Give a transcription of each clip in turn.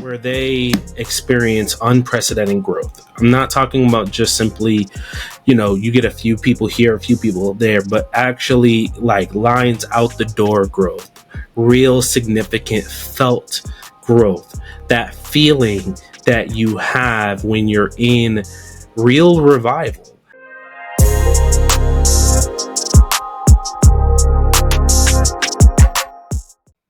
where they experience unprecedented growth. I'm not talking about just simply, you get a few people here, a few people there, but actually like lines out the door growth, real significant felt growth, that feeling that you have when you're in real revival.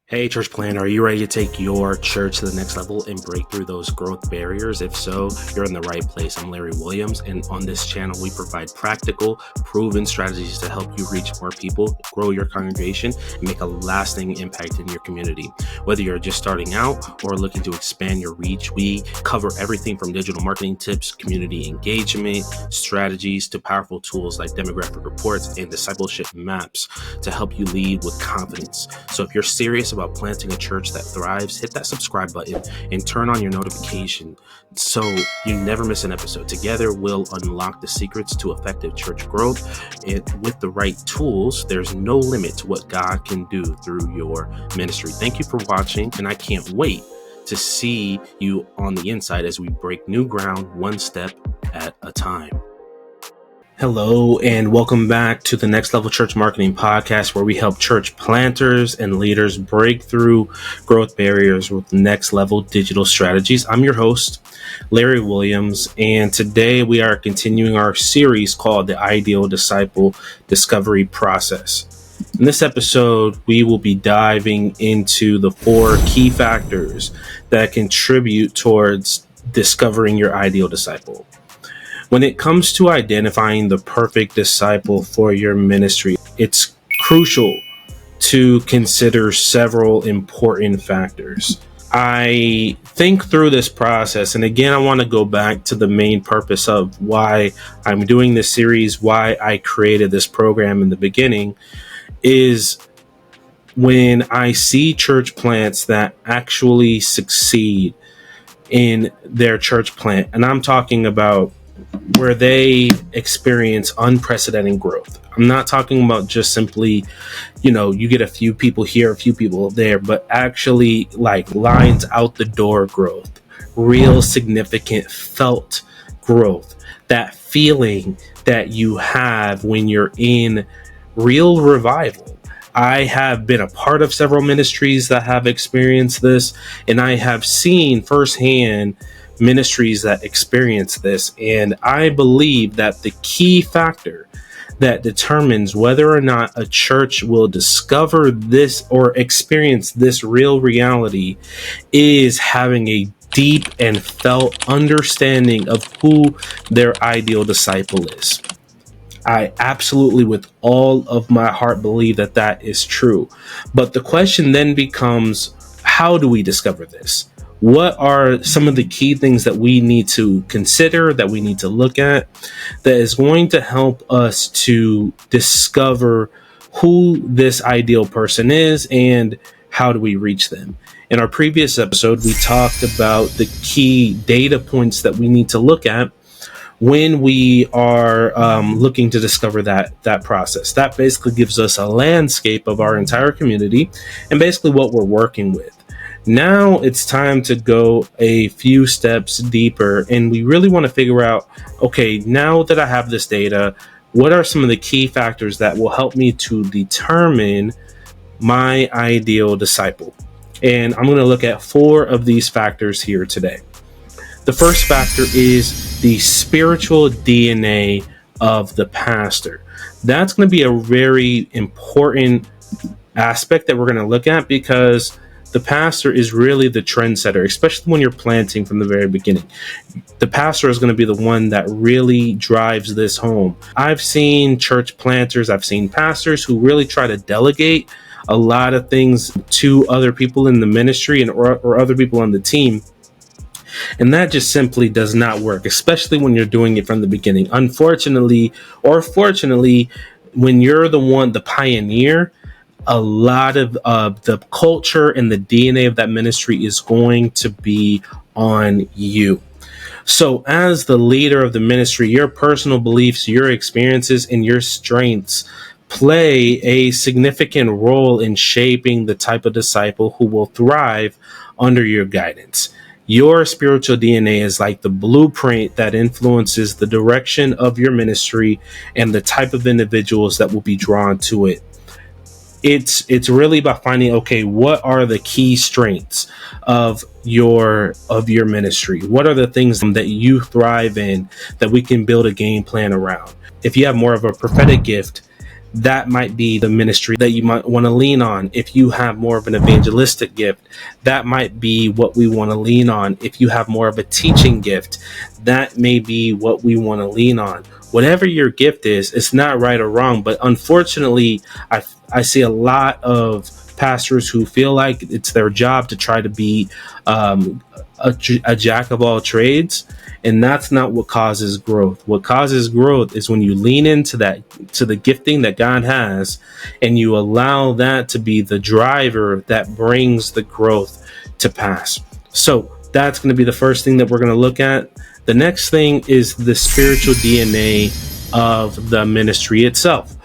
Hey, church planner, are you ready to take your church to the next level and break through those growth barriers? If so, you're in the right place. I'm Larry Williams, and on this channel, we provide practical, proven strategies to help you reach more people, grow your congregation, and make a lasting impact in your community. Whether you're just starting out or looking to expand your reach, we cover everything from digital marketing tips, community engagement, strategies, to powerful tools like demographic reports and discipleship maps to help you lead with confidence. So if you're serious about planting a church that thrives, hit that subscribe button and turn on your notification so you never miss an episode. Together, we'll unlock the secrets to effective church growth. And with the right tools, there's no limit to what God can do through your ministry. Thank you for watching, and I can't wait to see you on the inside as we break new ground one step at a time. Hello, and welcome back to the Next Level Church Marketing Podcast, where we help church planters and leaders break through growth barriers with next level digital strategies. I'm your host, Larry Williams, and today we are continuing our series called The Ideal Disciple Discovery Process. In this episode, we will be diving into the 4 key factors that contribute towards discovering your ideal disciple. When it comes to identifying the perfect disciple for your ministry, it's crucial to consider several important factors. I think through this process, and again, I want to go back to the main purpose of why I'm doing this series, why I created this program in the beginning, is when I see church plants that actually succeed in their church plant, and I'm talking about where they experience unprecedented growth. I'm not talking about just simply, you get a few people here, a few people there, but actually like lines out the door growth, real significant felt growth, that feeling that you have when you're in real revival. I have been a part of several ministries that have experienced this, and I have seen firsthand ministries that experience this. And I believe that the key factor that determines whether or not a church will discover this or experience this real reality is having a deep and felt understanding of who their ideal disciple is. I absolutely, with all of my heart, believe that that is true. But the question then becomes, how do we discover this? What are some of the key things that we need to consider, that we need to look at, that is going to help us to discover who this ideal person is and how do we reach them? In our previous episode, we talked about the key data points that we need to look at when we are looking to discover that process. That basically gives us a landscape of our entire community and basically what we're working with. Now it's time to go a few steps deeper, and we really want to figure out, okay, now that I have this data, what are some of the key factors that will help me to determine my ideal disciple? And I'm going to look at 4 of these factors here today. The first factor is the spiritual DNA of the pastor. That's going to be a very important aspect that we're going to look at, because the pastor is really the trendsetter, especially when you're planting from the very beginning. The pastor is going to be the one that really drives this home. I've seen church planters, I've seen pastors who really try to delegate a lot of things to other people in the ministry or other people on the team. And that just simply does not work, especially when you're doing it from the beginning. Unfortunately, or fortunately, when you're the pioneer, a lot of the culture and the DNA of that ministry is going to be on you. So as the leader of the ministry, your personal beliefs, your experiences, and your strengths play a significant role in shaping the type of disciple who will thrive under your guidance. Your spiritual DNA is like the blueprint that influences the direction of your ministry and the type of individuals that will be drawn to it. It's really about finding, okay, what are the key strengths of your ministry? What are the things that you thrive in that we can build a game plan around? If you have more of a prophetic gift, that might be the ministry that you might want to lean on. If you have more of an evangelistic gift, that might be what we want to lean on. If you have more of a teaching gift, that may be what we want to lean on. Whatever your gift is, it's not right or wrong, but unfortunately, I see a lot of pastors who feel like it's their job to try to be a jack of all trades, and that's not what causes growth. What causes growth is when you lean into the gifting that God has, and you allow that to be the driver that brings the growth to pass. So that's going to be the first thing that we're going to look at. The next thing is the spiritual DNA of the ministry itself.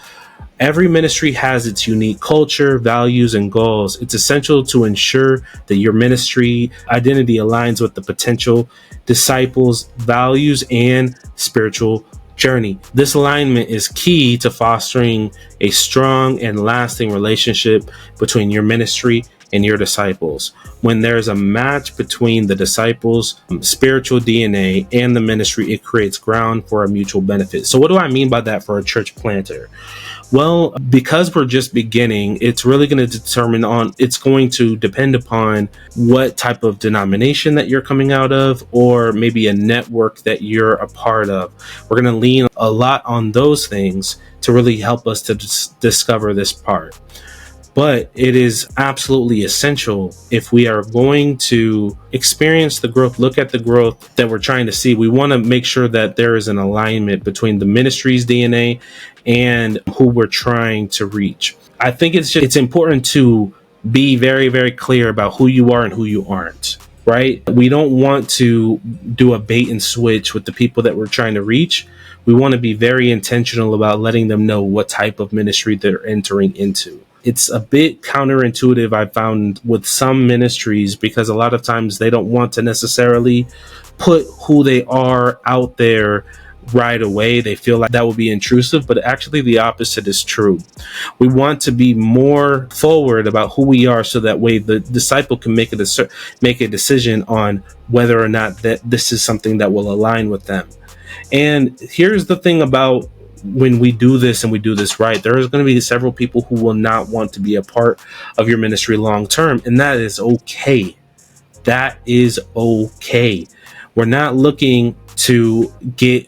Every ministry has its unique culture, values, and goals. It's essential to ensure that your ministry identity aligns with the potential disciples' values and spiritual journey. This alignment is key to fostering a strong and lasting relationship between your ministry and your disciples. When there's a match between the disciples' spiritual DNA and the ministry, it creates ground for a mutual benefit. So what do I mean by that for a church planter? Well, because we're just beginning, it's going to depend upon what type of denomination that you're coming out of, or maybe a network that you're a part of. We're going to lean a lot on those things to really help us to discover this part. But it is absolutely essential if we are going to experience the growth, look at the growth that we're trying to see. We want to make sure that there is an alignment between the ministry's DNA and who we're trying to reach. I think it's important to be very, very clear about who you are and who you aren't, right? We don't want to do a bait and switch with the people that we're trying to reach. We want to be very intentional about letting them know what type of ministry they're entering into. It's a bit counterintuitive, I found, with some ministries, because a lot of times they don't want to necessarily put who they are out there right away. They feel like that would be intrusive, but actually the opposite is true. We want to be more forward about who we are, so that way the disciple can make a decision on whether or not that this is something that will align with them. And here's the thing about when we do this and we do this right, there's going to be several people who will not want to be a part of your ministry long term, and that is okay. That is okay. We're not looking to get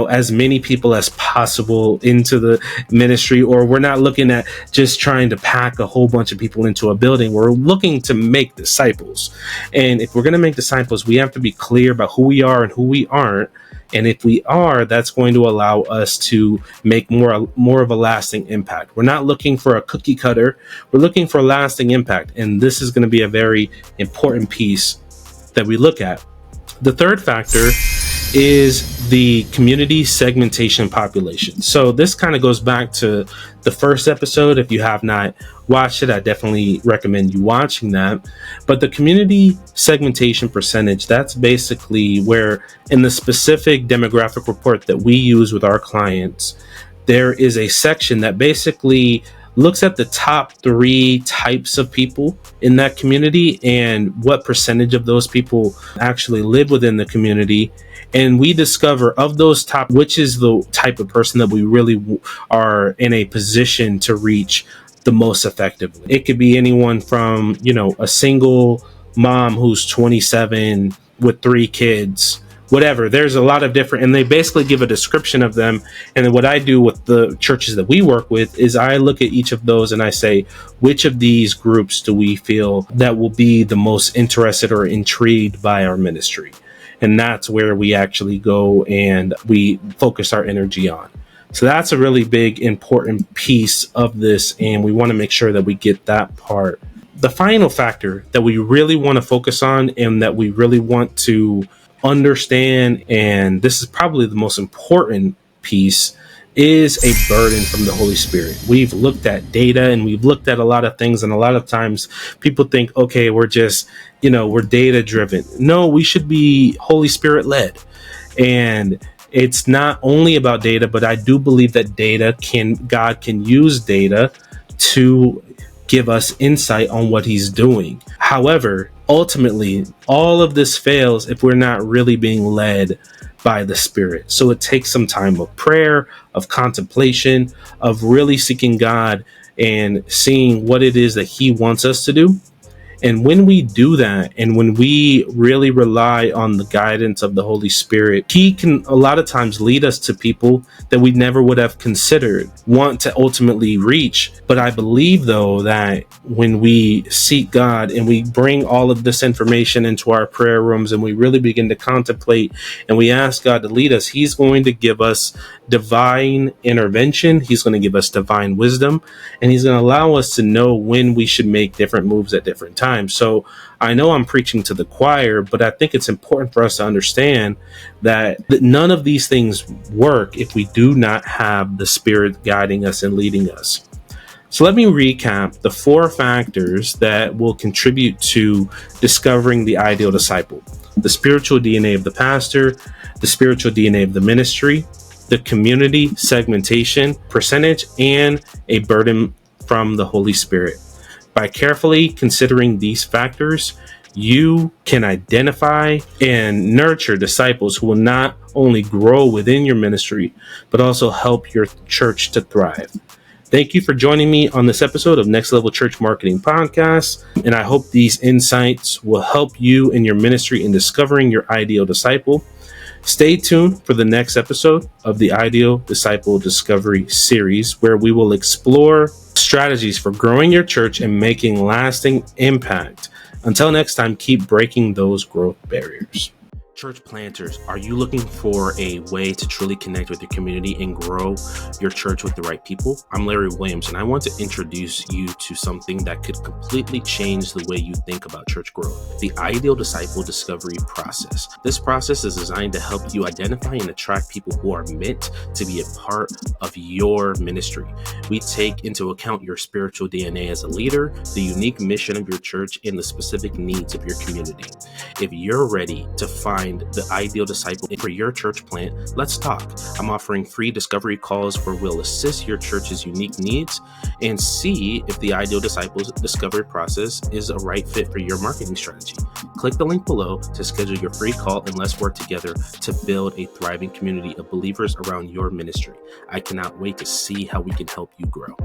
as many people as possible into the ministry, or we're not looking at just trying to pack a whole bunch of people into a building. We're looking to make disciples. And if we're going to make disciples, we have to be clear about who we are and who we aren't. And if we are, that's going to allow us to make more of a lasting impact. We're not looking for a cookie cutter. We're looking for a lasting impact. And this is going to be a very important piece that we look at. The third factor is the community segmentation population. So this kind of goes back to the first episode. If you have not watched it, I definitely recommend you watching that. But the community segmentation percentage, that's basically where in the specific demographic report that we use with our clients, there is a section that basically looks at the top 3 types of people in that community and what percentage of those people actually live within the community. And we discover of those top, which is the type of person that we really are in a position to reach the most effectively. It could be anyone from, a single mom who's 27 with 3 kids, whatever. There's a lot of different, and they basically give a description of them. And then what I do with the churches that we work with is I look at each of those and I say, which of these groups do we feel that will be the most interested or intrigued by our ministry? And that's where we actually go and we focus our energy on. So that's a really big, important piece of this. And we want to make sure that we get that part. The final factor that we really want to focus on and that we really want to understand, and this is probably the most important piece, is a burden from the Holy Spirit. We've looked at data and we've looked at a lot of things, and a lot of times people think, okay, we're just, we're data driven. No, we should be Holy Spirit led. And it's not only about data, but I do believe that God can use data to give us insight on what he's doing. However, ultimately, all of this fails if we're not really being led by the Spirit. So it takes some time of prayer, of contemplation, of really seeking God and seeing what it is that he wants us to do. And when we do that, and when we really rely on the guidance of the Holy Spirit, he can a lot of times lead us to people that we never would have considered want to ultimately reach. But I believe, though, that when we seek God and we bring all of this information into our prayer rooms and we really begin to contemplate and we ask God to lead us, he's going to give us divine intervention. He's going to give us divine wisdom, and he's going to allow us to know when we should make different moves at different times. So I know I'm preaching to the choir, but I think it's important for us to understand that none of these things work if we do not have the Spirit guiding us and leading us. So let me recap the 4 factors that will contribute to discovering the ideal disciple: the spiritual DNA of the pastor, the spiritual DNA of the ministry, the community segmentation percentage, and a burden from the Holy Spirit. By carefully considering these factors, you can identify and nurture disciples who will not only grow within your ministry, but also help your church to thrive. Thank you for joining me on this episode of Next Level Church Marketing Podcast, and I hope these insights will help you in your ministry in discovering your ideal disciple. Stay tuned for the next episode of the Ideal Disciple Discovery series, where we will explore strategies for growing your church and making lasting impact. Until next time, keep breaking those growth barriers. Church planters, are you looking for a way to truly connect with your community and grow your church with the right people? I'm Larry Williams, and I want to introduce you to something that could completely change the way you think about church growth: the Ideal Disciple Discovery process. This process is designed to help you identify and attract people who are meant to be a part of your ministry. We take into account your spiritual DNA as a leader, the unique mission of your church, and the specific needs of your community. If you're ready to find the ideal disciple for your church plant, let's talk. I'm offering free discovery calls where we'll assess your church's unique needs and see if the Ideal Disciples discovery process is a right fit for your marketing strategy. Click the link below to schedule your free call, and let's work together to build a thriving community of believers around your ministry. I cannot wait to see how we can help you grow.